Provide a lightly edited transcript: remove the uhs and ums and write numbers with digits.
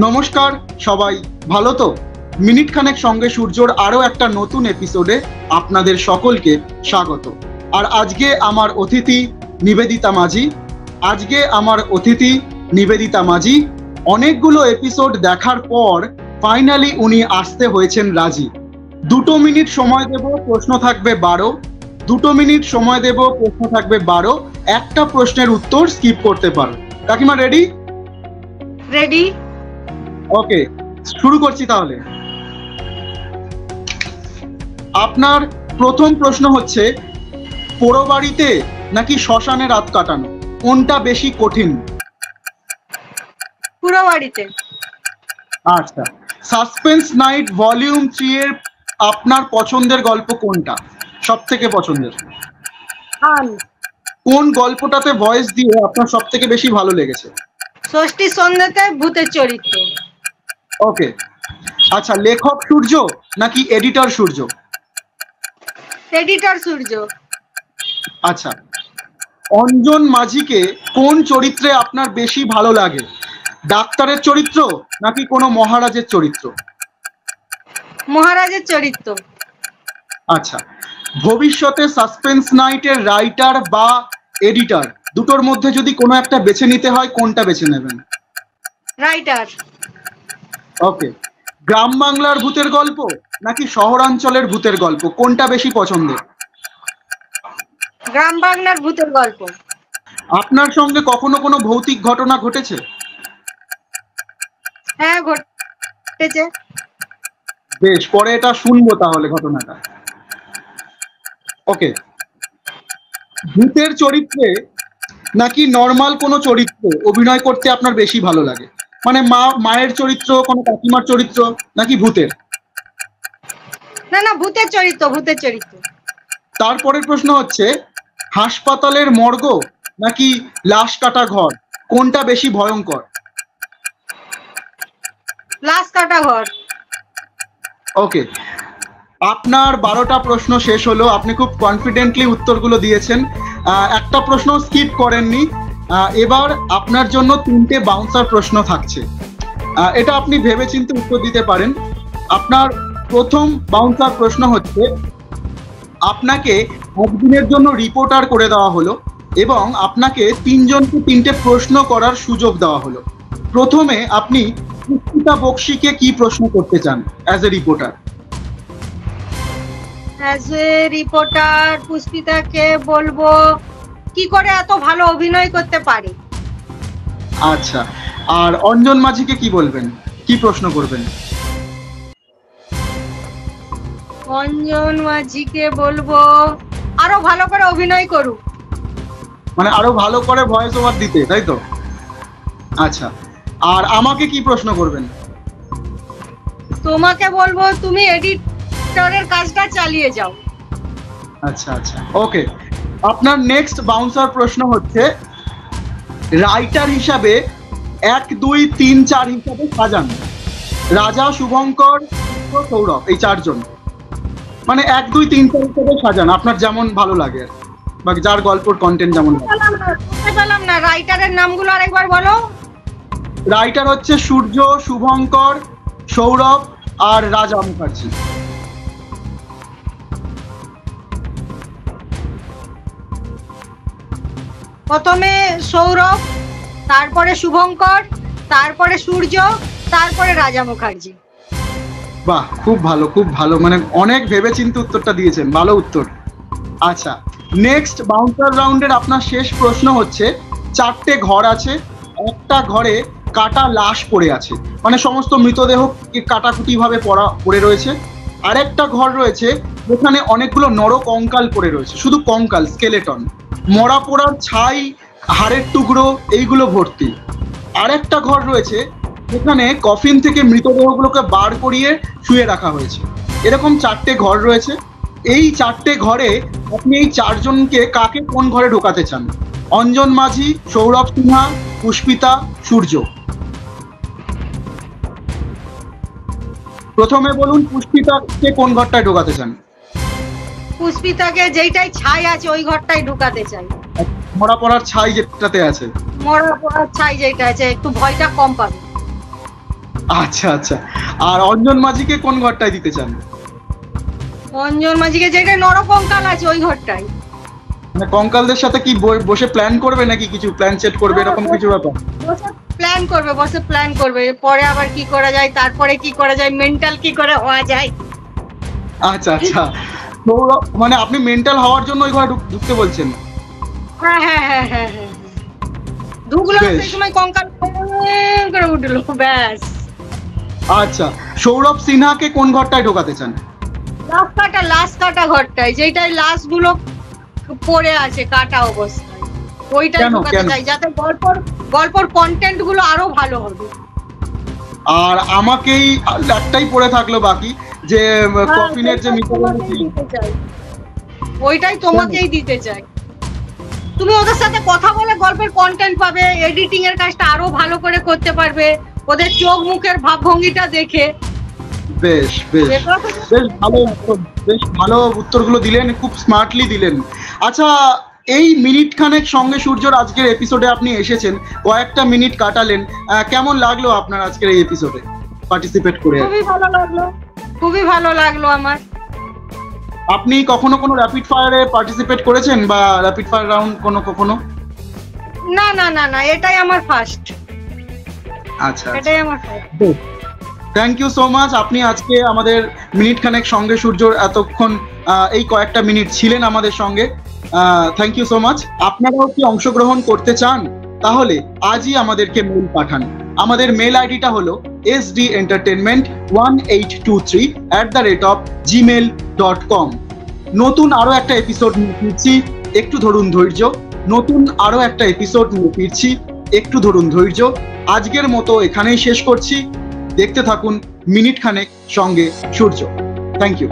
নমস্কার সবাই, ভালো তো? মিনিট খানেক সঙ্গে সূর্যর আরো একটা নতুন এপিসোডে আপনাদের সকলকে স্বাগত। আর আজকে আমার অতিথি নিবেদিতা মাঝি। অনেকগুলো এপিসোড দেখার পর ফাইনালি উনি আসতে হয়েছেন রাজি। 2 মিনিট সময় দেব, প্রশ্ন থাকবে 12। 2 মিনিট সময় দেব, প্রশ্ন থাকবে 12। একটা প্রশ্নের উত্তর স্কিপ করতে পারো। কাকিমা রেডি? রেডি। ওকে, শুরু করছি তাহলে। আপনার প্রথম প্রশ্ন হচ্ছে, পোড়ো বাড়িতে নাকি শ্মশানে রাত কাটানো, কোনটা বেশি কঠিন? পুরো বাড়িতে। আচ্ছা, সাসপেন্স নাইট ভলিউম 3 এর আপনার পছন্দের গল্প কোনটা, সব থেকে পছন্দের? কোন গল্পটাতে ভয়েস দিয়ে আপনার সব থেকে বেশি ভালো লেগেছে? ষষ্ঠী সন্ধ্যাতে ভূতের চরিত্র। ওকে, আচ্ছা, লেখক সূর্য নাকি এডিটর সূর্য? এডিটর সূর্য। আচ্ছা, অঞ্জন মাঝিকে কোন চরিত্রে আপনার বেশি ভালো লাগে, ডাক্তারের চরিত্র নাকি কোনো মহারাজের চরিত্র? মহারাজের চরিত্র। আচ্ছা, ভবিষ্যতে সাসপেন্স নাইটের রাইটার বা এডিটর দুটোর মধ্যে যদি কোনো একটা বেছে নিতে হয়, কোনটা বেছে নেবেন? রাইটার। ওকে, গ্রাম বাংলার ভূতের গল্প নাকি শহরাঞ্চলের ভূতের গল্প, কোনটা বেশি পছন্দের? গ্রাম বাংলার ভূতের গল্প। আপনার সঙ্গে কখনো কোনো ভৌতিক ঘটনা ঘটেছে? হ্যাঁ, ঘটেছে। বেশ, পরে এটা শুনবো তাহলে ঘটনাটা। ওকে, ভূতের চরিত্রে নাকি নর্মাল কোনো চরিত্রে অভিনয় করতে আপনার বেশি ভালো লাগে, মানে মায়ের চরিত্র, কোনো কাকিমার চরিত্র নাকি ভূতের? না, ভূতের চরিত্র, ভূতের চরিত্র। তারপরের প্রশ্ন হচ্ছে, হাসপাতালের মর্গ নাকি লাশ কাটা ঘর, কোনটা বেশি ভয়ঙ্কর? লাশ কাটা ঘর। ওকে, আপনার 12টা প্রশ্ন শেষ হলো। আপনি খুব কনফিডেন্টলি উত্তরগুলো দিয়েছেন, একটা প্রশ্ন স্কিপ করেননি। এবার আপনার জন্য 3টে বাউন্সার প্রশ্ন থাকছে, এটা আপনি ভেবেচিন্তে উত্তর দিতে পারেন। আপনার প্রথম বাউন্সার প্রশ্ন হচ্ছে, আপনাকে একদিনের জন্য রিপোর্টার করে দেওয়া হলো এবং আপনাকে 3জনকে 3টে প্রশ্ন করার সুযোগ দেওয়া হলো। প্রথমে আপনি পুষ্পিতা বক্সিকে কি প্রশ্ন করতে চান as a reporter? As a reporter পুষ্পিতাকে বলবো কি করে এত ভালো অভিনয় করতে পারে। আচ্ছা, আর অঞ্জন মাঝিকে কি বলবেন, কি প্রশ্ন করবেন? অঞ্জন মাঝিকে বলবো আরো ভালো করে অভিনয় করুক, মানে আরো ভালো করে ভয়েস ওভার দিতে, তাই তো? আচ্ছা, আর আমাকে কি প্রশ্ন করবেন? তোমাকে বলবো তুমি এডিটরের কাজটা চালিয়ে যাও। আচ্ছা আচ্ছা, ওকে। আপনার নেক্সট বাউন্সার প্রশ্ন হচ্ছে, রাইটার হিসাবে 1, 2, 3, 4 হিসাবে সাজান রাজা, শুভঙ্কর, সৌরভ, এই 4জন। মানে 1, 2, 3, 4 হিসাবে সাজান, আপনার যেমন ভালো লাগে বা যার গল্পের কন্টেন্ট যেমন লাগে। পেলাম না, রাইটারের নামগুলো আরেকবার বলো। রাইটার হচ্ছে সূর্য, শুভঙ্কর, সৌরভ আর রাজা মুখার্জি। প্রথমে সৌরভ, তারপরে শুভঙ্কর, তারপরে সূর্য, তারপরে রাজা মুখার্জি। বাহ, খুব ভালো, খুব ভালো, মানে অনেক ভেবেচিন্তে উত্তরটা দিয়েছেন, ভালো উত্তর। আচ্ছা, নেক্সট বাউন্সার রাউন্ডের আপনার শেষ প্রশ্ন হচ্ছে, 4টে ঘর আছে, একটা ঘরে কাটা লাশ পড়ে আছে, মানে সমস্ত মৃতদেহ কাটাকুটি ভাবে পড়ে রয়েছে। আরেকটা ঘর রয়েছে যেখানে অনেকগুলো নরকঙ্কাল পড়ে রয়েছে, শুধু কঙ্কাল, স্কেলেটন, মরা পোড়ার ছাই, হাড়ের টুকরো, এইগুলো ভর্তি। আরেকটা ঘর রয়েছে যেখানে কফিন থেকে মৃতদেহগুলোকে বার করিয়ে শুয়ে রাখা হয়েছে। এরকম 4টে ঘর রয়েছে। এই 4টে ঘরে আপনি এই 4জনকে কাকে কোন ঘরে ঢোকাতে চান? অঞ্জন মাঝি, সৌরভ সিনহা, পুষ্পিতা, সূর্য। প্রথমে বলুন, পুষ্পিতাকে কোন ঘরটায় ঢোকাতে চান? পুষ্পিতাকে যেইটাই ছাই আছে ওই ঘরটাই ঢুকাতে চাই। মরা পড়ার ছাই যেটাতে আছে। মরা পড়ার ছাই যেটা আছে, একটু ভয়টা কম পাবে। আচ্ছা আচ্ছা, আর অঞ্জন মাঝিকে কোন ঘরটায় দিতে চান? অঞ্জন মাঝিকে যেটা নরকঙ্কাল আছে ওই ঘরটাই। মানে কঙ্কালদের সাথে কি বসে প্ল্যান করবে নাকি কিছু প্ল্যান সেট করবে এরকম কিছু ব্যাপার? বসে প্ল্যান করবে পরে আবার কি করা যায়, তারপরে কি করা যায়, মেন্টাল কি করে হওয়া যায়। আচ্ছা আচ্ছা, সৌরভ মানে আপনি মেন্টাল হওয়ার জন্য ওই ঘরে ঢুকতে বলছেন? হ্যাঁ হ্যাঁ হ্যাঁ হ্যাঁ হ্যাঁ, ঢুকলো বেশ। সেই সময় কঙ্কাল করে উঠলো, ব্যাস। আচ্ছা, সৌরভ সিনহাকে কোন ঘরটায় ঢোকাতে চান? লাশ কাটা ঘরটায়, যেটাই লাশ গুলো পড়ে আছে কাটা অবস্থায়, ওইটাই কেন, ঢোকাতে কেন? চাই, যাতে গল্পর কন্টেন্ট গুলো আরো ভালো হবে। আর আমাকেই একটাই পড়ে থাকলো বাকি, যে কফিনের যে তোমাকেই দিতে চাই, ওইটাই তোমাকেই দিতে চাই। তুমি ওদের সাথে কথা বলে গল্পের কন্টেন্ট পাবে, এডিটিং এর কাজটা আরো ভালো করে করতে পারবে, ওদের চোখ মুখের ভাবভঙ্গিটা দেখে। বেশ বেশ বেশ ভালো উত্তর, বেশ ভালো উত্তরগুলো দিলেন, খুব স্মার্টলি দিলেন। আচ্ছা, এই মিনিট খানেক সঙ্গে সূর্যর আজকের এপিসোডে আপনি এসেছেন, কয়েকটা মিনিট কাটালেন, কেমন লাগলো আপনার আজকের এই এপিসোডে পার্টিসিপেট করে? খুবই ভালো লাগলো, খুবই ভালো লাগলো আমার। আপনি কখনো কোনো র্যাপিড ফায়ারে পার্টিসিপেট করেছেন বা র্যাপিড ফায়ার রাউন্ড কখনো? না না না না, এটাই আমার ফার্স্ট। আচ্ছা, এটাই আমার first. Thank you so much. আপনি আজকে আমাদের মিনিট খানেক সঙ্গে সূর্যর এতক্ষণ এই কয়েকটা মিনিট ছিলেন আমাদের সঙ্গে, থ্যাংক ইউ সো মাচ। আপনারাও কি অংশগ্রহণ করতে চান? তাহলে আজই আমাদেরকে মেল পাঠান। আমাদের মেল আইডিটা হলো sdentertainment1823@gmail.com। নতুন আরো একটা এপিসোড নিয়ে ফিরছি, একটু ধরুন ধৈর্য। একটু ধরুন ধৈর্য। আজকের মতো এখানেই শেষ করছি। দেখতে থাকুন মিনিট খানেক সঙ্গে সূর্য। Thank you.